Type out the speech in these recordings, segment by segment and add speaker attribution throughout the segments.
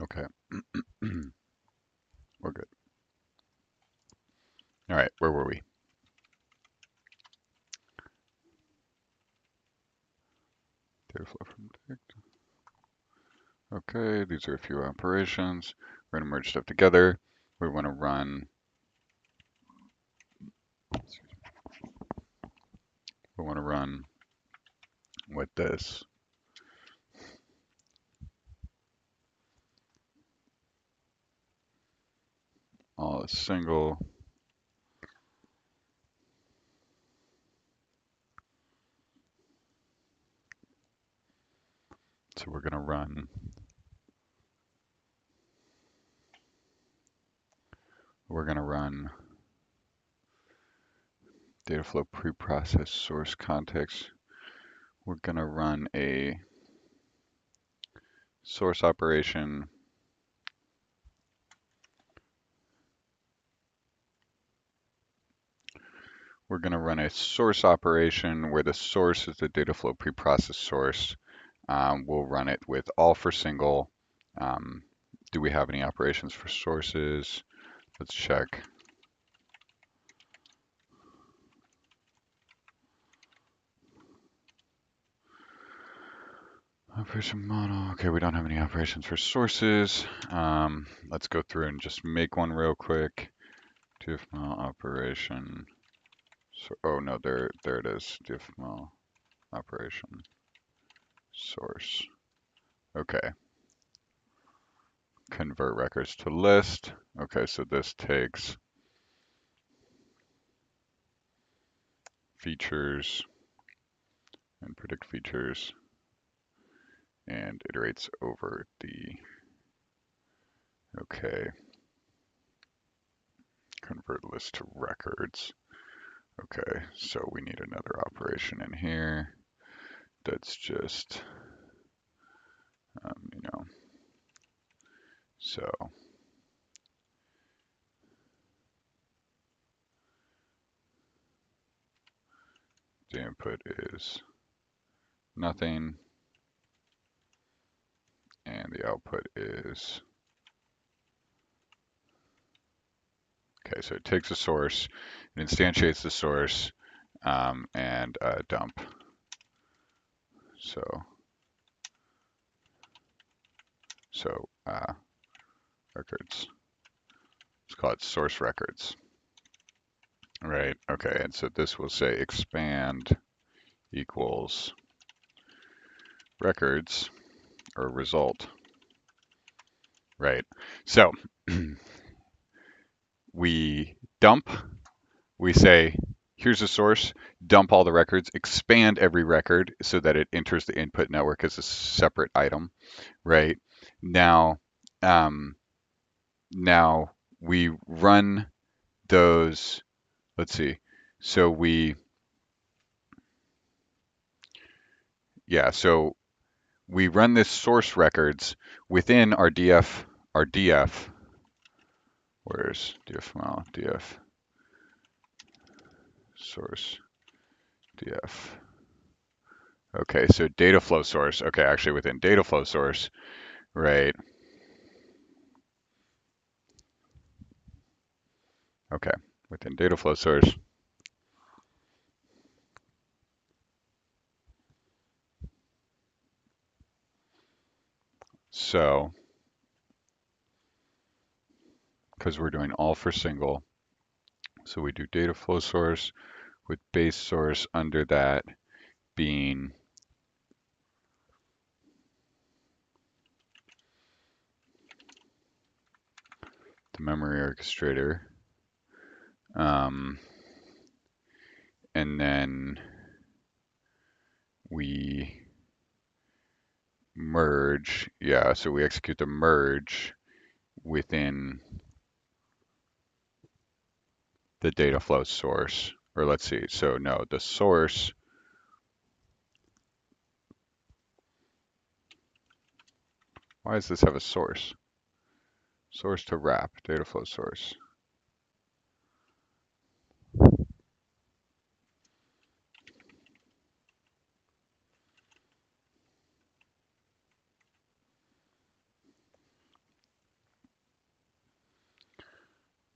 Speaker 1: Okay, we're good. All right, where were we? Data flow from text. Okay, these are a few operations. We're gonna merge stuff together. We want to run. We want to run with this. All is single. So we're gonna run. We're gonna run data flow preprocess source context. We're gonna run a source operation. We're going to run a source operation where the source is the data flow preprocess source. We'll run it with all for single. Um, do we have any operations for sources? Let's check. Operation model. Okay, we don't have any operations for sources. Let's go through and just make one real quick. DFML operation. So, oh no, there it is. DFML operation source. Okay. Convert records to list. Okay, so this takes features and predict features and iterates over the, okay, convert list to records. Okay, so we need another operation in here that's just, you know, so the input is nothing and the output is, okay, so it takes a source, it instantiates the source, and dump. So records. Let's call it source records. Right. Okay. And so this will say expand equals records or result. Right. So we dump, we say, here's a source, dump all the records, expand every record so that it enters the input network as a separate item. Right. Now, um, now we run those, let's see. So so we run this source records within our DF, where's DF, DF, source, DF. Okay, so data flow source. Okay, actually within data flow source, right? Okay, within data flow source. So, because we're doing all for single, so we do data flow source with base source under that being the memory orchestrator. And then we merge, so we execute the merge within the data flow source. Or let's see, so no, the source, why does this have a source? Source to wrap, data flow source.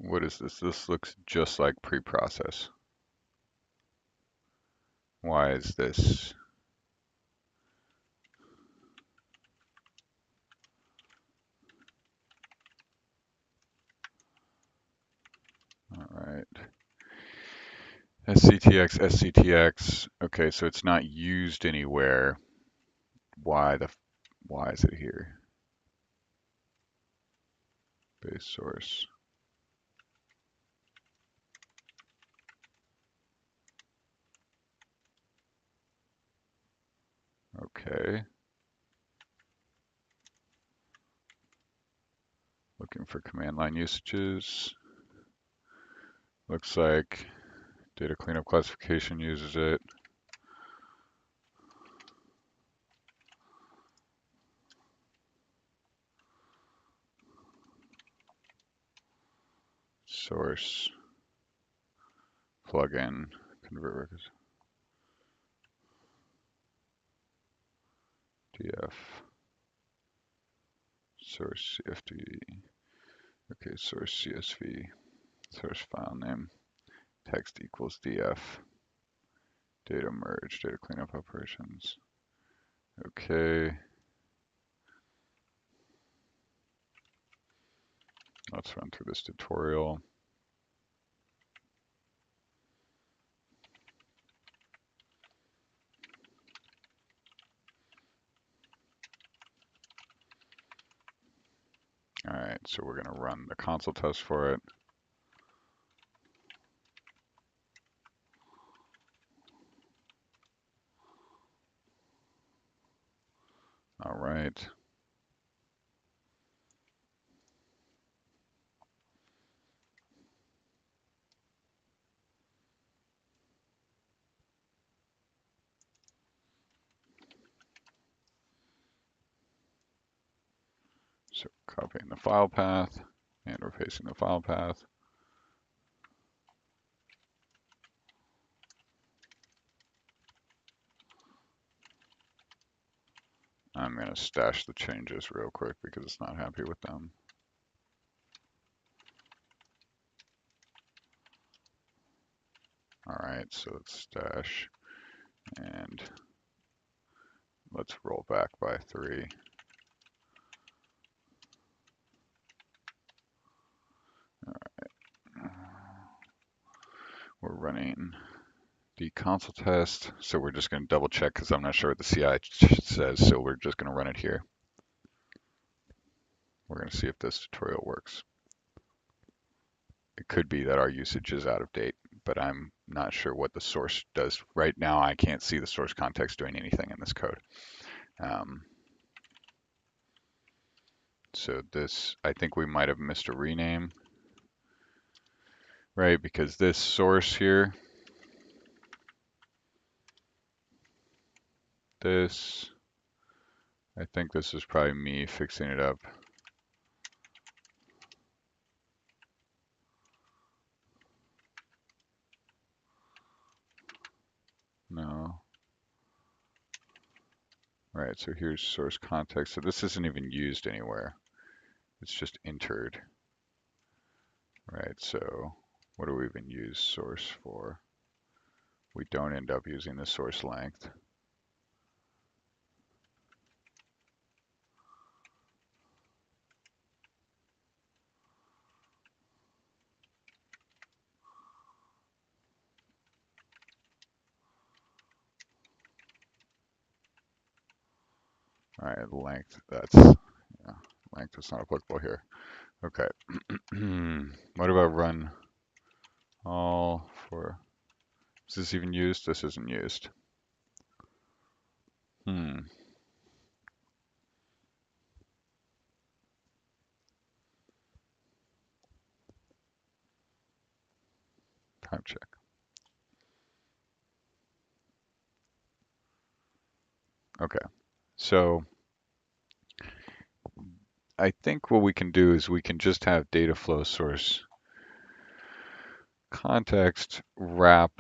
Speaker 1: What is this? This looks just like preprocess. Why is this? All right. SCTX, SCTX. Okay, so it's not used anywhere. Why is it here? Base source. Okay. Looking for command line usages. Looks like data cleanup classification uses it. Source, plugin, convert records, df, source CFD. Okay, source CSV, source file name, text equals df, data merge, data cleanup operations. Okay. Let's run through this tutorial. All right, so we're going to run the console test for it. All right. So copying the file path, and we're pasting the file path. I'm going to stash the changes real quick because it's not happy with them. All right, so let's stash and let's roll back by 3. All right. We're running the console test, so we're just going to double check because I'm not sure what the CI says, so we're just going to run it here. We're going to see if this tutorial works. It could be that our usage is out of date, but I'm not sure what the source does. Right now, I can't see the source context doing anything in this code. So this, I think we might have missed a rename, right? Because this source here, this, I think this is probably me fixing it up. No. Right, so here's source context. So this isn't even used anywhere. It's just entered. Right, so what do we even use source for? We don't end up using the source length. All right, length, length is not applicable here. Okay. What about run all for, is this even used? This isn't used. Time check. Okay, so I think what we can do is we can just have data flow source context wrap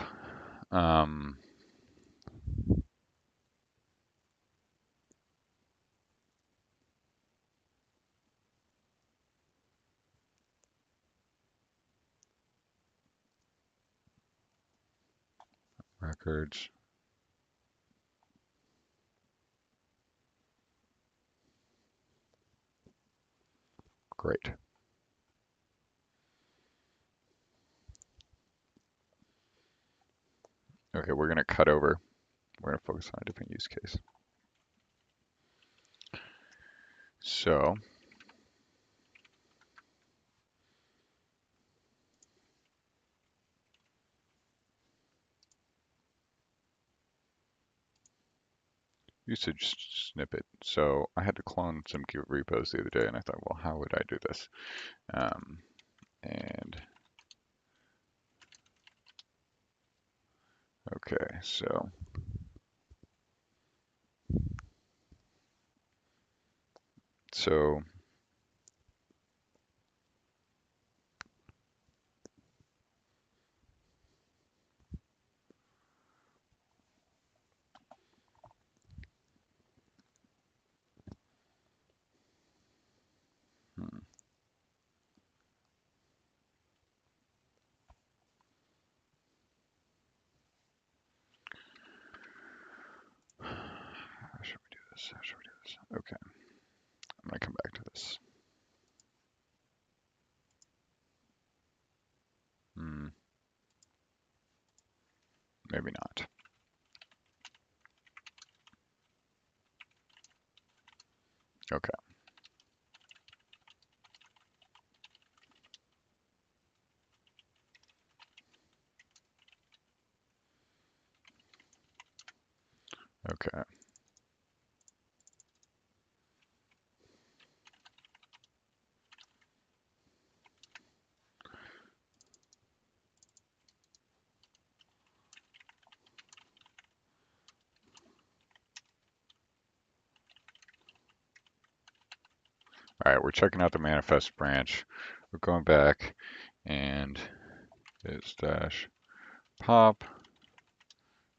Speaker 1: records. Great. Okay, we're going to cut over. We're going to focus on a different use case. So usage snippet. So I had to clone some Git repos the other day, and I thought, well, how would I do this? And okay, so hmm, how should we do this? How should we do this? Okay, I'm gonna come back to this. Hmm, maybe not. Okay, okay. All right, we're checking out the manifest branch. We're going back and it's dash pop.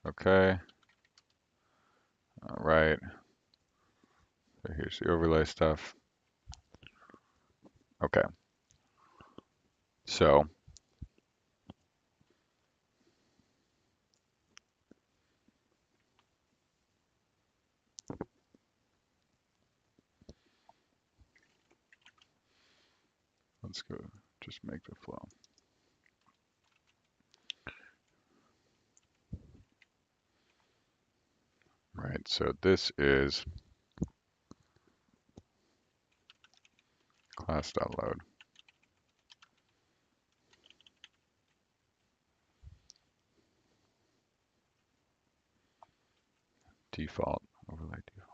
Speaker 1: Okay. All right. So here's the overlay stuff. Okay. So let's go just make the flow. Right. So this is class.load. Default overlay default.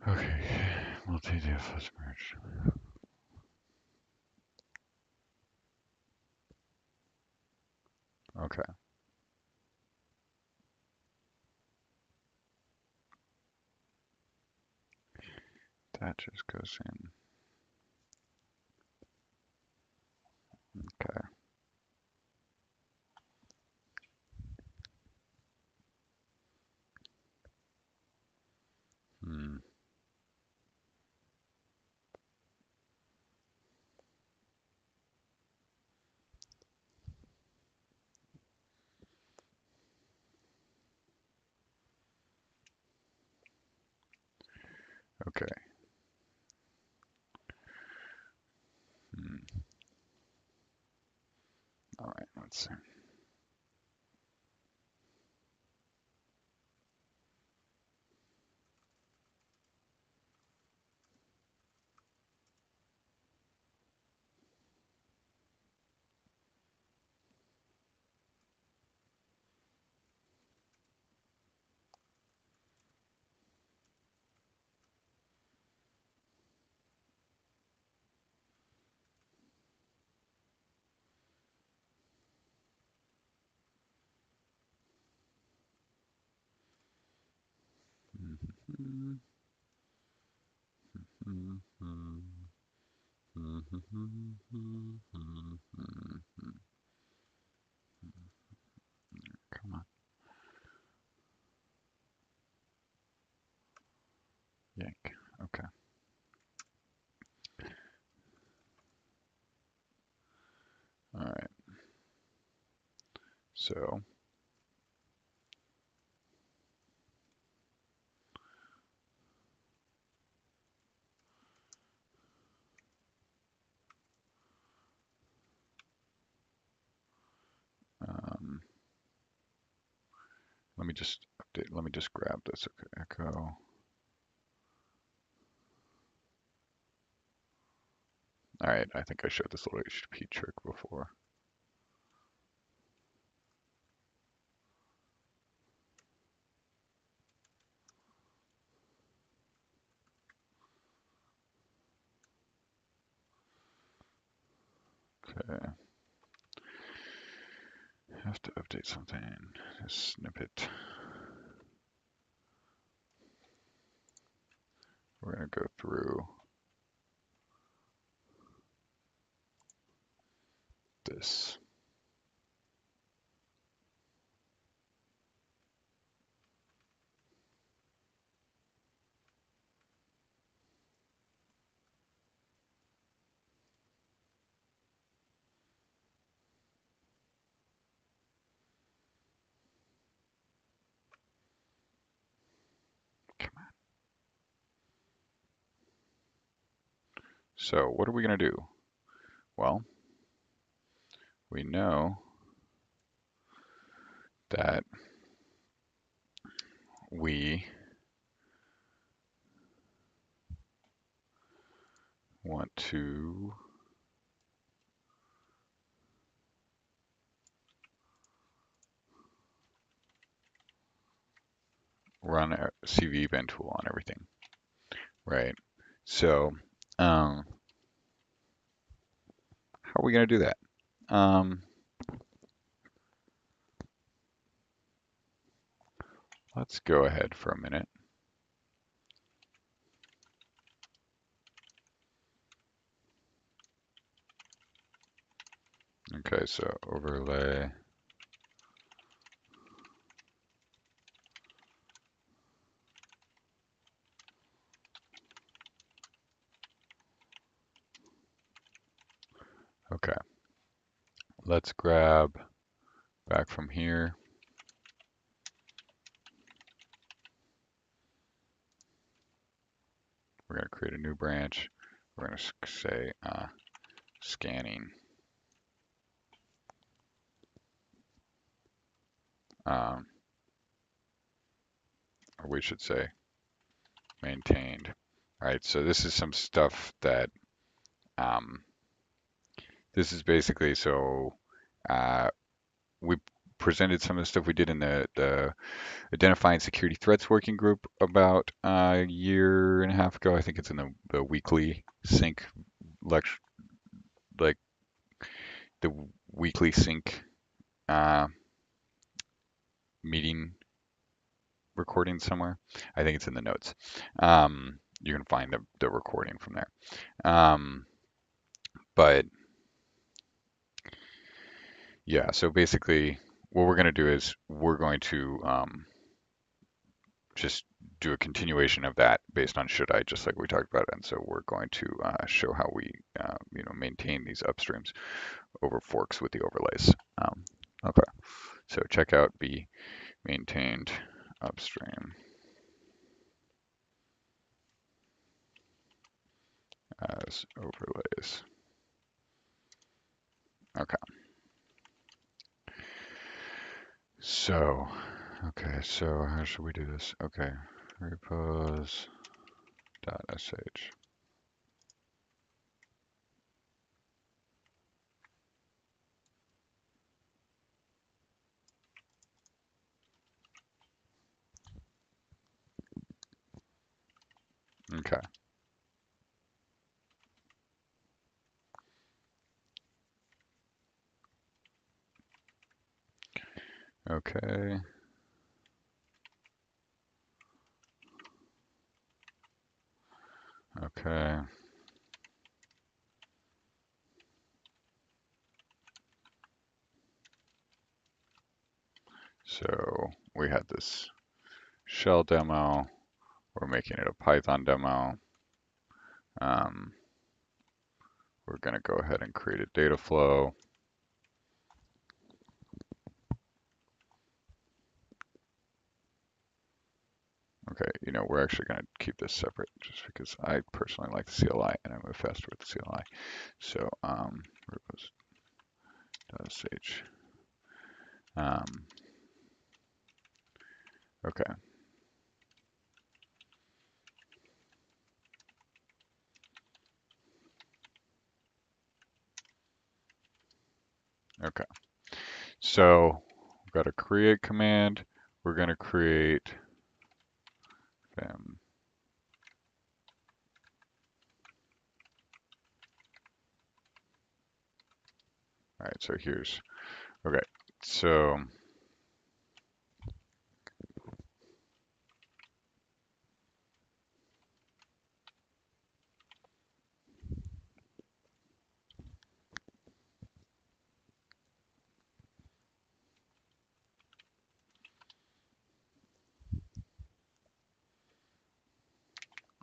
Speaker 1: Okay. Multi-DFS merge. Okay. That just goes in. Okay. Hmm. Okay. Hmm. All right. Let's see. Hmm. Come on, yank. Okay. All right. So um, let me just update. Let me just grab this. Okay, echo. All right. I think I showed this little HTTP trick before. Okay. Have to update something. A snippet. We're gonna go through this. Come on. So what are we gonna do? Well, we know that we want to run a CV bin tool on everything, right? So, um, how are we going to do that? Let's go ahead for a minute. Okay, so overlay. Okay, let's grab back from here. We're going to create a new branch. We're going to say scanning. Or we should say maintained. All right, so this is some stuff that um, this is basically so uh, we presented some of the stuff we did in the identifying security threats working group about a year and a half ago. I think it's in the weekly sync lecture, like the weekly sync uh, meeting recording somewhere. I think it's in the notes. You can find the recording from there. But yeah, so basically what we're going to do is we're going to just do a continuation of that based on should I, just like we talked about. And so we're going to show how we, maintain these upstreams over forks with the overlays. Okay, so checkout be maintained upstream as overlays. Okay, so, okay, so how should we do this? Okay, repos.sh. Okay, okay, okay. So we had this shell demo. We're making it a Python demo. Um, we're going to go ahead and create a data flow. Okay, we're actually going to keep this separate just because I personally like the CLI and I move faster with the CLI. So repos.sh. Okay. Okay. So we've got a create command. We're going to create fem. All right, so here's, okay, so,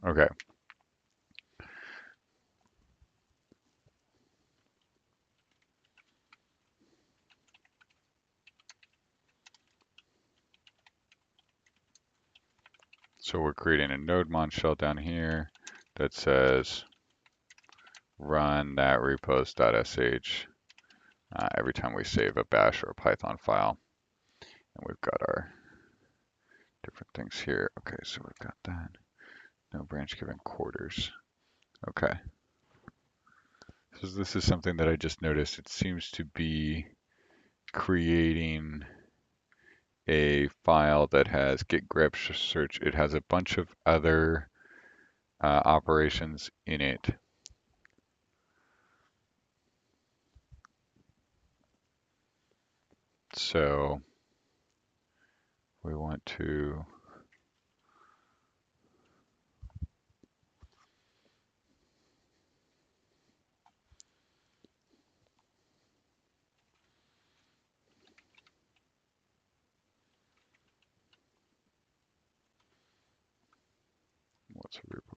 Speaker 1: okay, so we're creating a nodemon shell down here that says run that repos.sh every time we save a bash or a Python file. And we've got our different things here. Okay, so we've got that. No branch given quarters. Okay. So this is something that I just noticed. It seems to be creating a file that has git grep search. It has a bunch of other operations in it. So we want to what's a repo?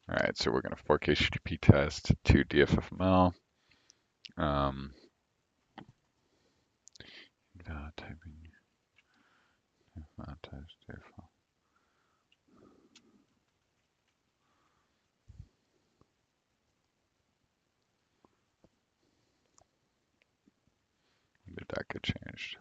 Speaker 1: All right, so we're going to fork HTTP test to DFFML. Typing test DFFML. When did that get changed?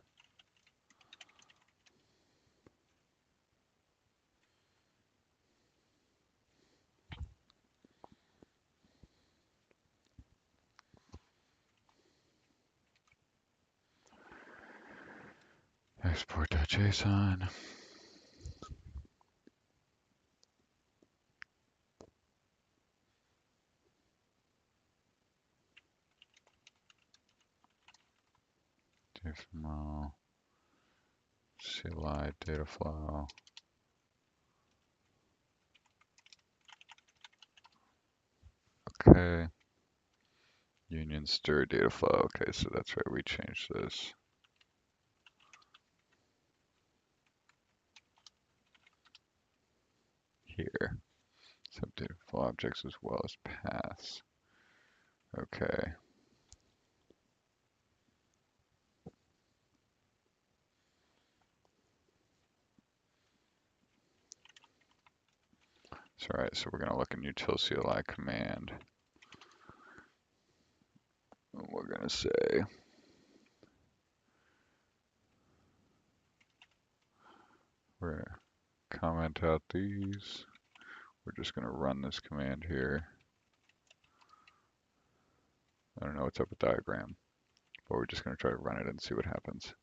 Speaker 1: Export.json. DFFML. CLI data flow. Okay. Union stir data flow. Okay, so that's right. We changed this here. Sub data flow objects as well as paths. Okay. So, all right, so we're going to look in util CLI command. And we're going to say we're going to comment out these. We're just going to run this command here. I don't know what's up with diagram, but we're just going to try to run it and see what happens.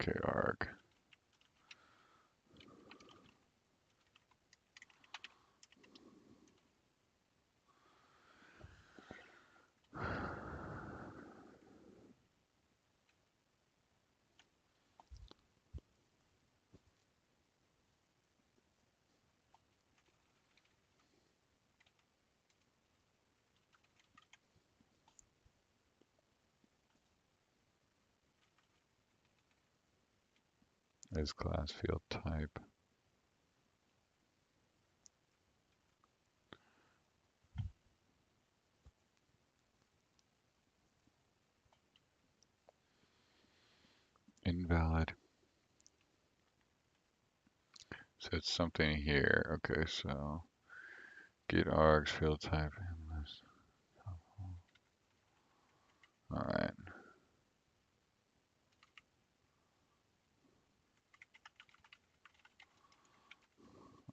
Speaker 1: Okay, arg. Is class field type. Invalid. So it's something here. Okay, so get args field type. All right.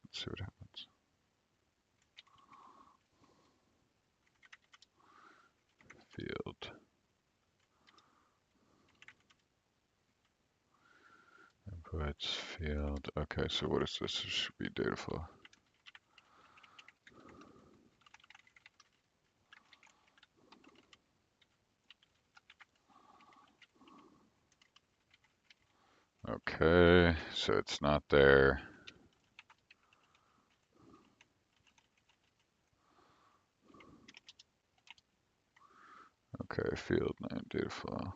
Speaker 1: Let's see what happens. Field. Inputs field. Okay, so what is this? This should be data flow. Okay, so it's not there. Okay, field name data flow.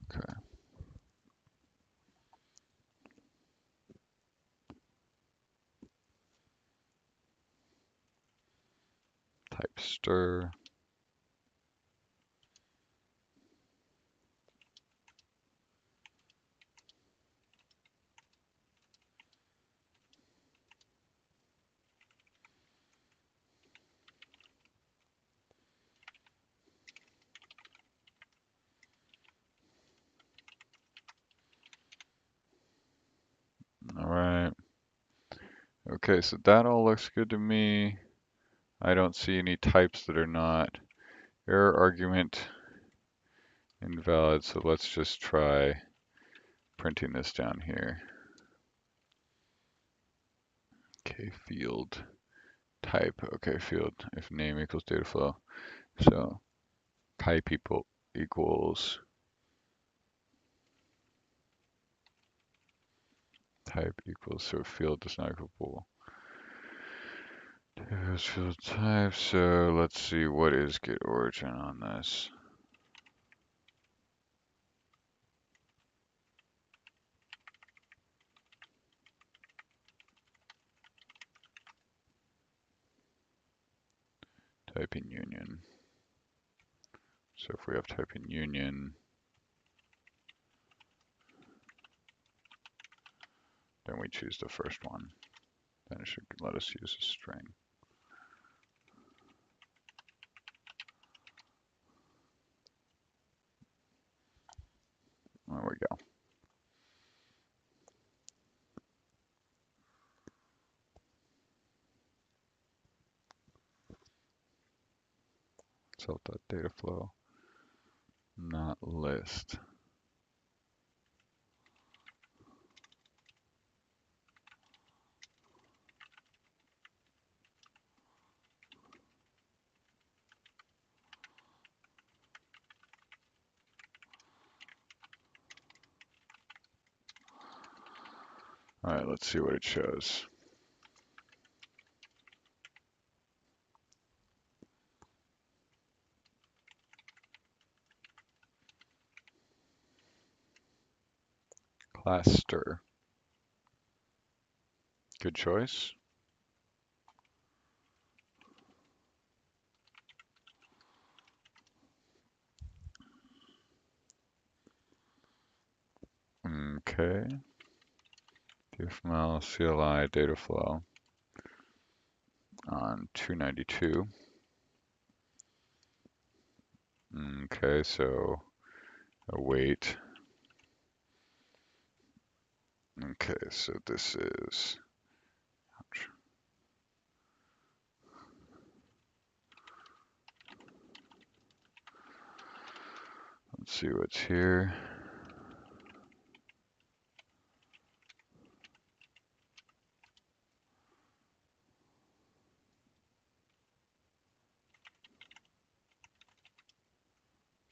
Speaker 1: Okay. Type stir. All right. Okay, so that all looks good to me. I don't see any types that are not. Error argument invalid, so let's just try printing this down here. Okay, field type. Okay, field if name equals data flow. So type equals type equals, so field does not equal field type. So let's see, what is get origin on this? Type in union. So if we have type in union, then we choose the first one. Then it should let us use a string. There we go. Self.data flow, not list. All right, let's see what it shows. Class stir. Good choice. Okay. DFML CLI data flow on 292. Okay, so await. Okay, so this is, ouch. Let's see what's here.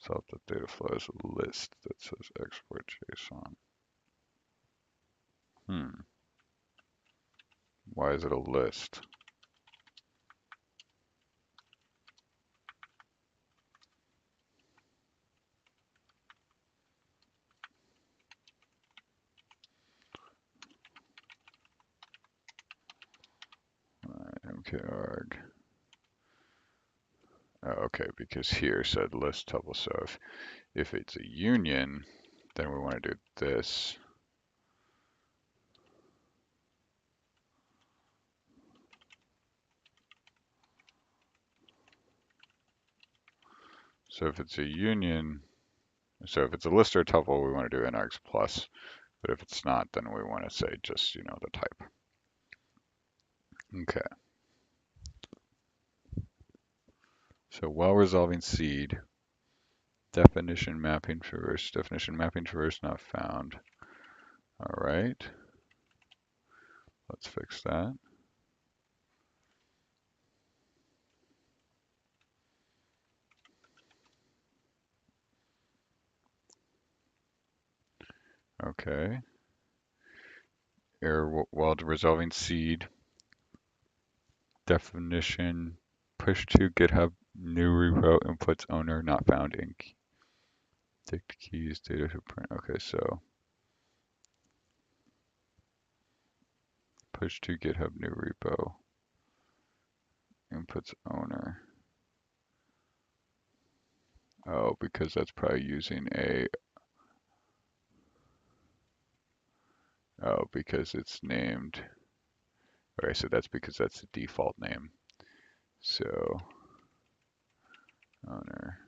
Speaker 1: Self.data flow is a list that says export JSON. Why is it a list? mkarg. Oh, okay, because here said list tuple. So if it's a union, then we want to do this. So if it's a union, so if it's a list or a tuple, we want to do inargs plus. But if it's not, then we want to say just, the type. Okay. So while resolving seed, definition mapping traverse not found. All right. Let's fix that. Okay. Error while resolving seed, definition push to GitHub new repo inputs owner not found in dict keys data to print. Okay, so push to GitHub new repo inputs owner. Oh, because that's probably using because it's named. Okay, so that's because that's the default name. So owner.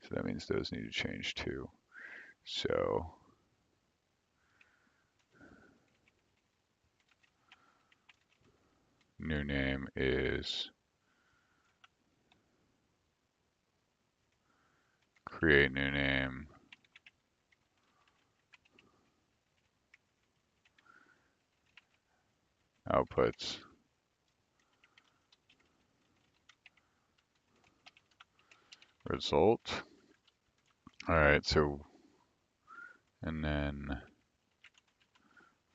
Speaker 1: So that means those need to change too. So new name is create new name. Outputs. Result. All right, so, and then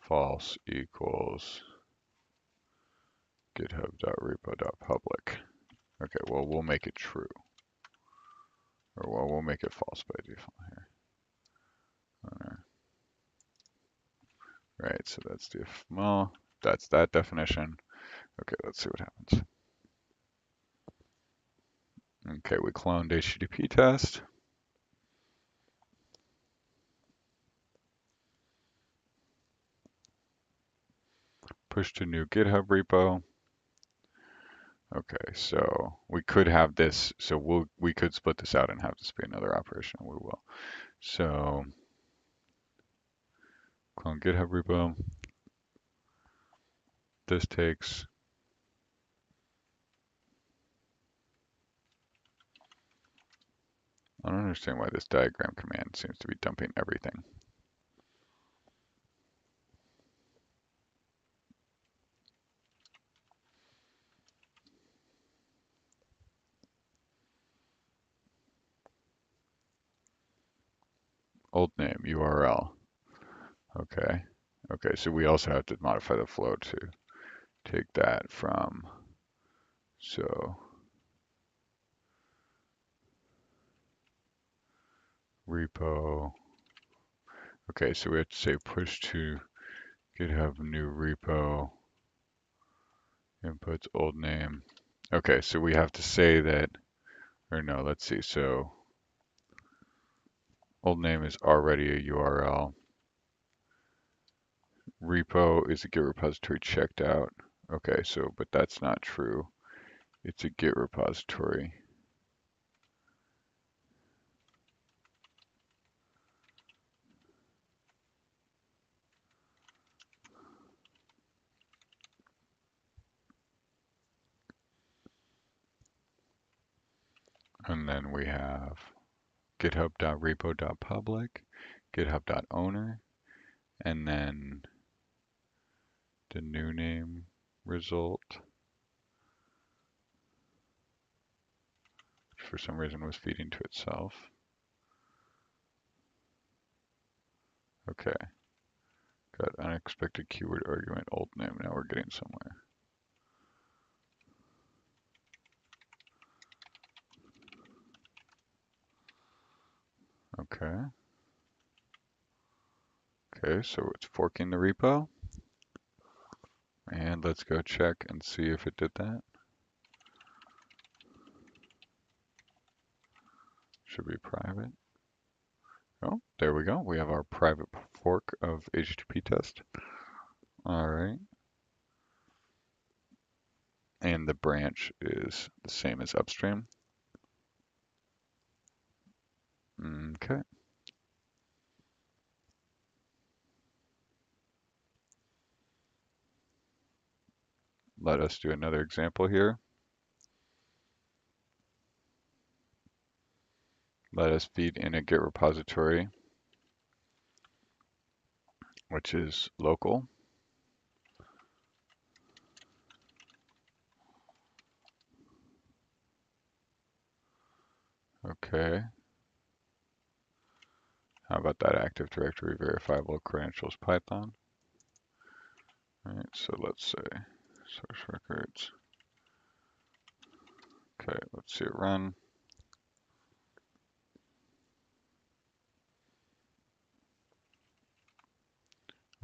Speaker 1: false equals github.repo.public. Okay, well, we'll make it true. Or, well, we'll make it false by default here. Right, so that's well, that's that definition. Okay, let's see what happens. Okay, we cloned HTTP test. Push to new GitHub repo. Okay, so we could have this, so we could split this out and have this be another operation. We will. So clone GitHub repo. This takes I don't understand why this diagram command seems to be dumping everything. Old name, URL. Okay. Okay, so we also have to modify the flow to take that from, so repo. Okay, so we have to say push to GitHub new repo, inputs old name. Okay, so we have to say that, or no, let's see. So old name is already a URL. Repo is a Git repository checked out. Okay, so, but that's not true. It's a Git repository. And then we have github.repo.public, github.owner, and then the new name result, which for some reason was feeding to itself. Okay, got unexpected keyword argument old name. Now we're getting somewhere. Okay. Okay, so it's forking the repo. And let's go check and see if it did that. Should be private. Oh, there we go. We have our private fork of HTTP test. All right. And the branch is the same as upstream. Okay. Let us do another example here. Let us feed in a Git repository, which is local. Okay. How about that Active Directory verifiable credentials Python? All right, so let's say source records. Okay, let's see it run.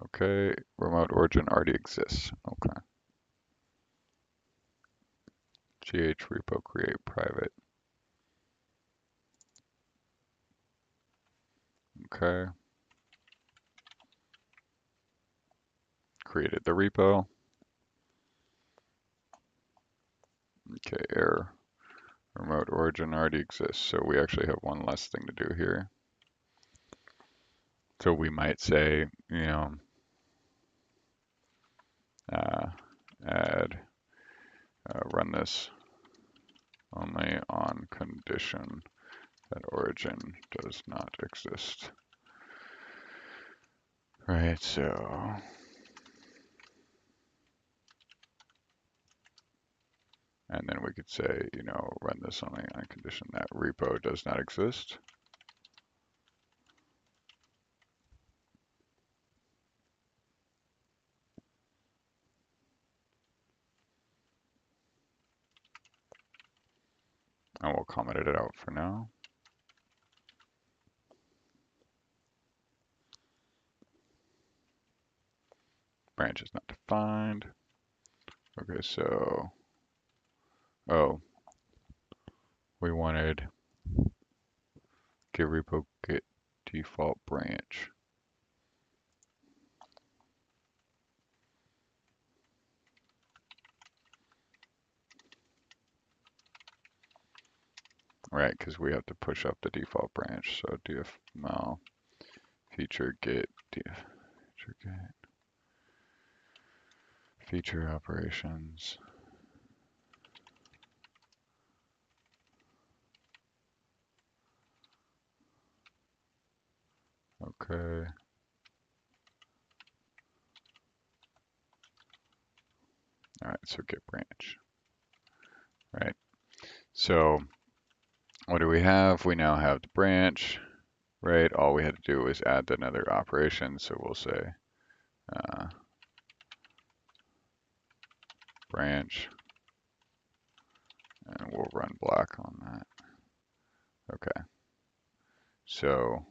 Speaker 1: Okay, remote origin already exists. Okay. GH repo create private. Okay. Created the repo. Okay, error. Remote origin already exists, so we actually have one less thing to do here. So we might say, add, run this only on condition that origin does not exist. Right, so and then we could say, run this only on condition that repo does not exist. And we'll comment it out for now. Branch is not defined. Okay, so, oh, we wanted get repo get default branch. Right, because we have to push up the default branch. So dfml feature get feature operations. Okay. All right, so get branch. Right. So what do we have? We now have the branch, right? All we had to do was add another operation. So we'll say branch, and we'll run block on that. Okay. So,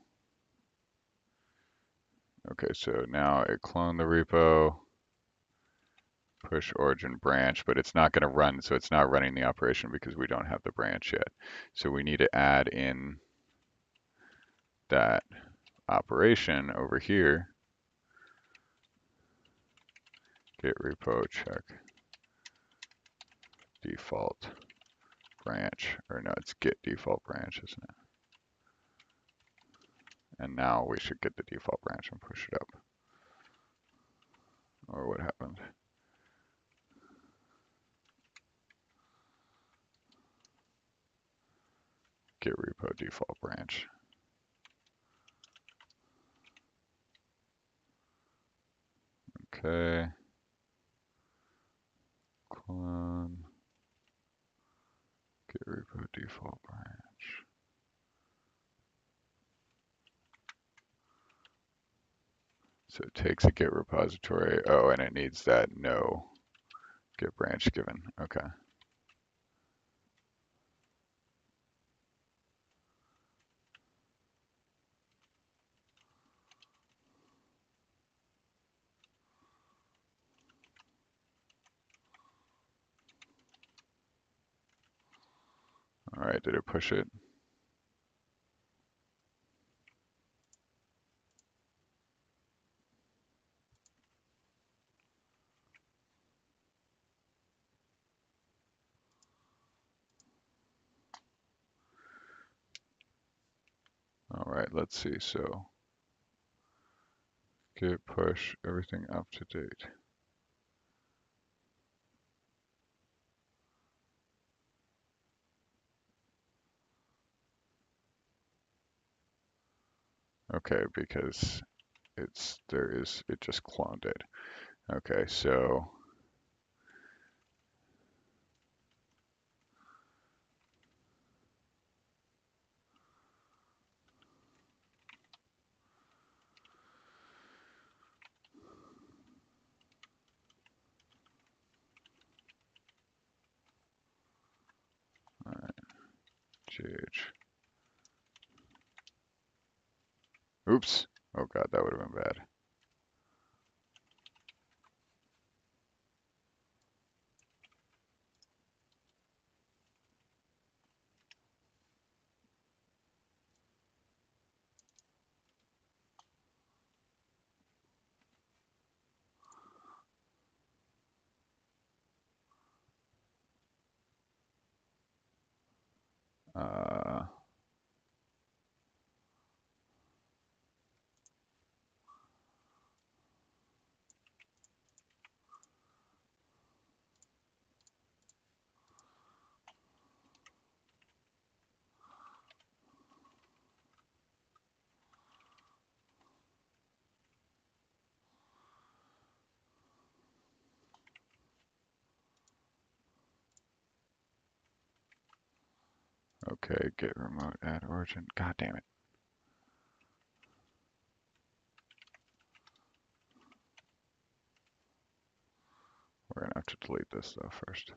Speaker 1: so now it cloned the repo, push origin branch, but it's not going to run, so it's not running the operation because we don't have the branch yet. So we need to add in that operation over here, get repo check default branch, or no, it's get default branch, isn't it? And now we should get the default branch and push it up. Or what happened? Get repo default branch. Okay. Clone. Get repo default branch. So it takes a Git repository. Oh, and it needs that no Git branch given. Okay. Okay, did it push it? All right, let's see. So git push everything up to date. Okay, because it just cloned it. Okay, so gh. Oops. Oh God, that would have been bad. Uh, okay, git remote add origin. God damn it. We're gonna have to delete this though first.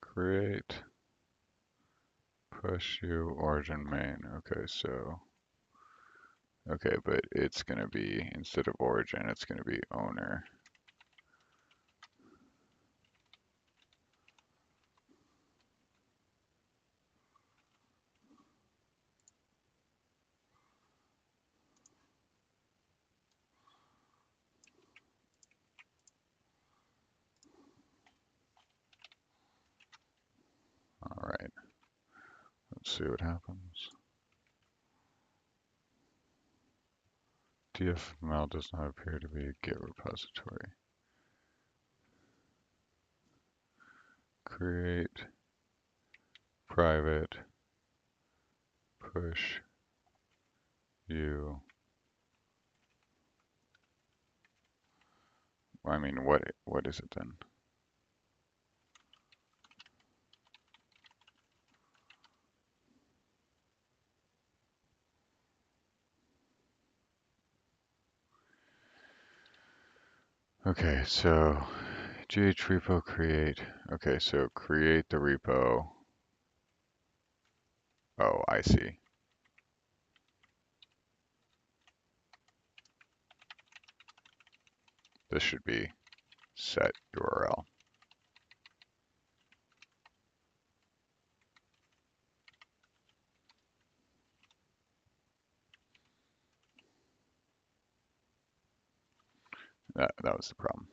Speaker 1: Create push you origin main. Okay, so okay, but it's gonna be instead of origin, it's gonna be owner. All right, let's see what happens. DFML does not appear to be a Git repository. Create private push you. I mean, what is it then? Okay, so gh repo create. Okay, so create the repo. Oh, I see. This should be set URL. That was the problem.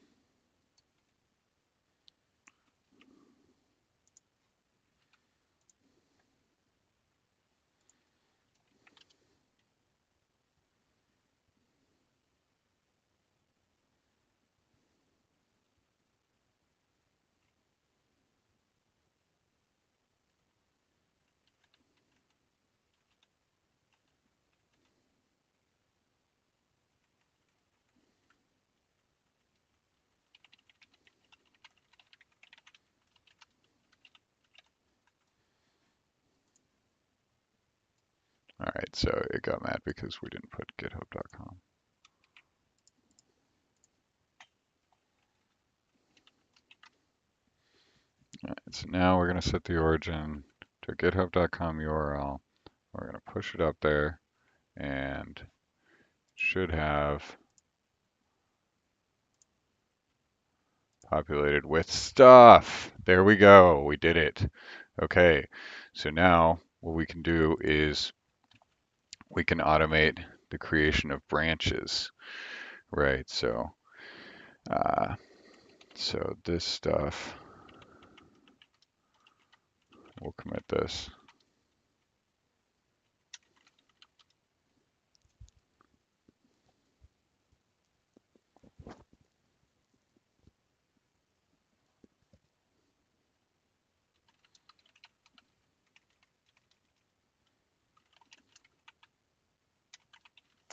Speaker 1: All right, so it got mad because we didn't put github.com. All right, so now we're going to set the origin to github.com URL. We're going to push it up there and should have populated with stuff. There we go. We did it. Okay, so now what we can do is we can automate the creation of branches, right? Uh, so this stuff, we'll commit this.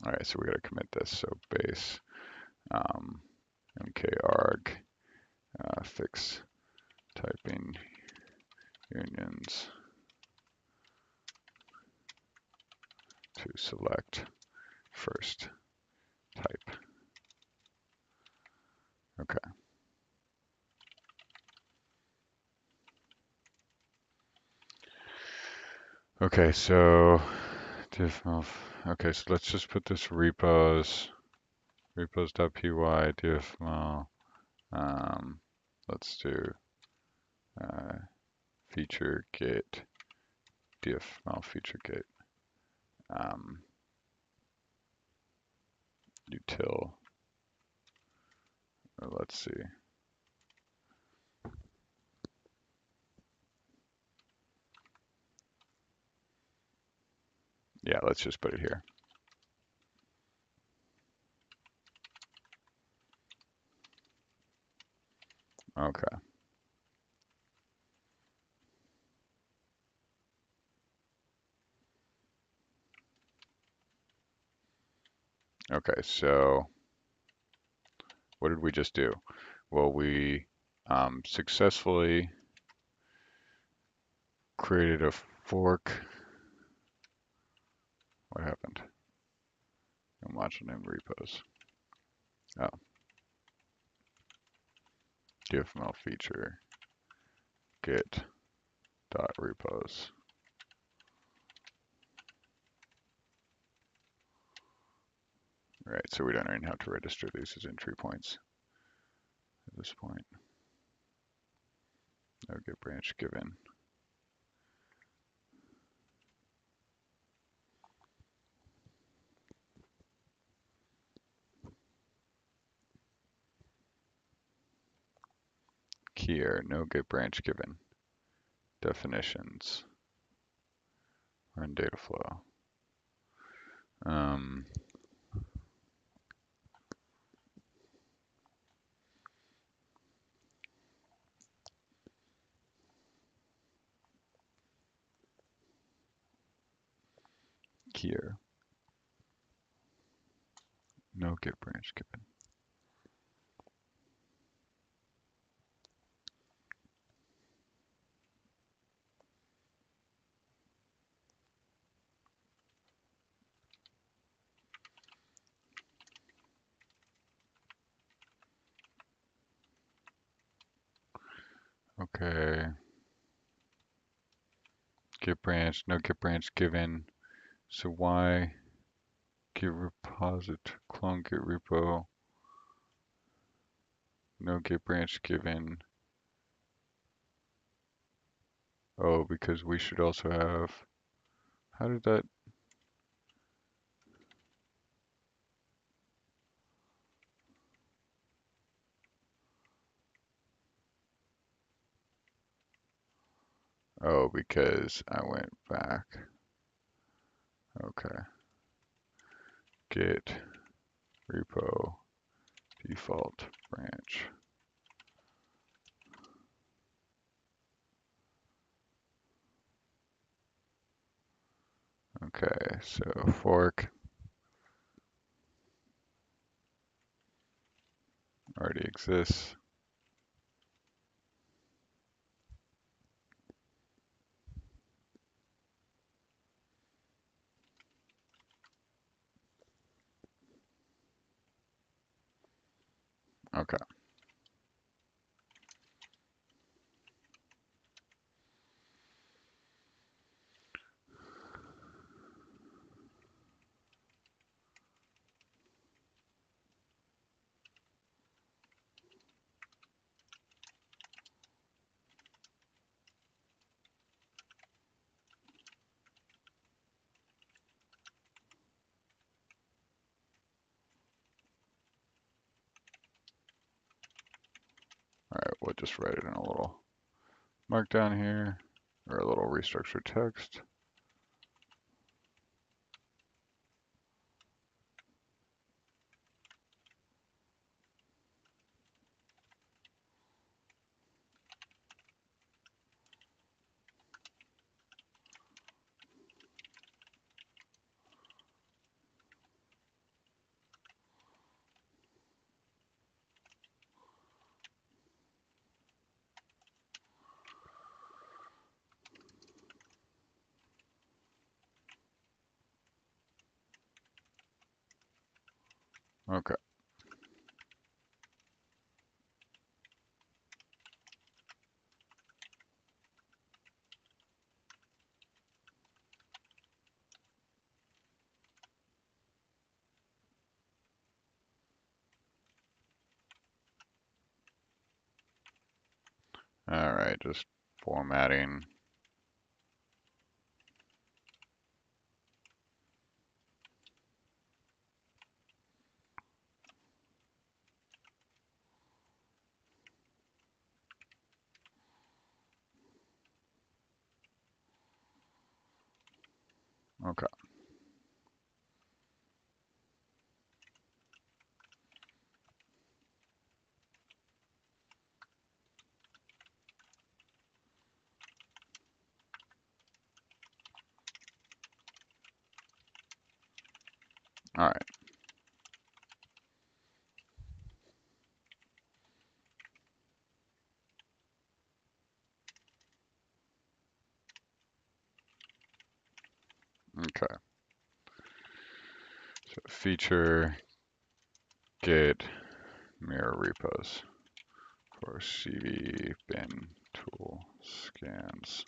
Speaker 1: All right, so we got to commit this. So base mkarg fix typing unions to select first type. Okay. Okay, so diff. Okay, so let's just put this repos.py diff. Let's do uh, feature get diff feature get util. Let's see. Yeah, let's just put it here. Okay. Okay, so what did we just do? Well, we successfully created a fork. What happened? I'm watching them repos. Oh, dfml feature get dot repos. Right, so we don't even have to register these as entry points at this point. No get branch given. Key error, no get branch given. Definitions. Run data flow. Key error. No get branch given. Okay. Get branch, no get branch given. So why get repository, clone get repo, no get branch given? Oh, because we should also have, how did that? Oh, because I went back. Okay. Get repo default branch. Okay, so fork already exists. Okay. All right, we'll just write it in a little markdown here, or a little restructured text. Okay. All right, just formatting. Okay. All right. Okay. So feature get mirror repos for CV bin tool scans.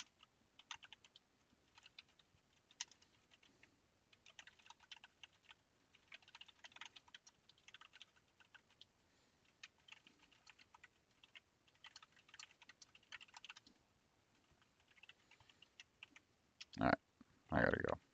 Speaker 1: All right, I gotta go.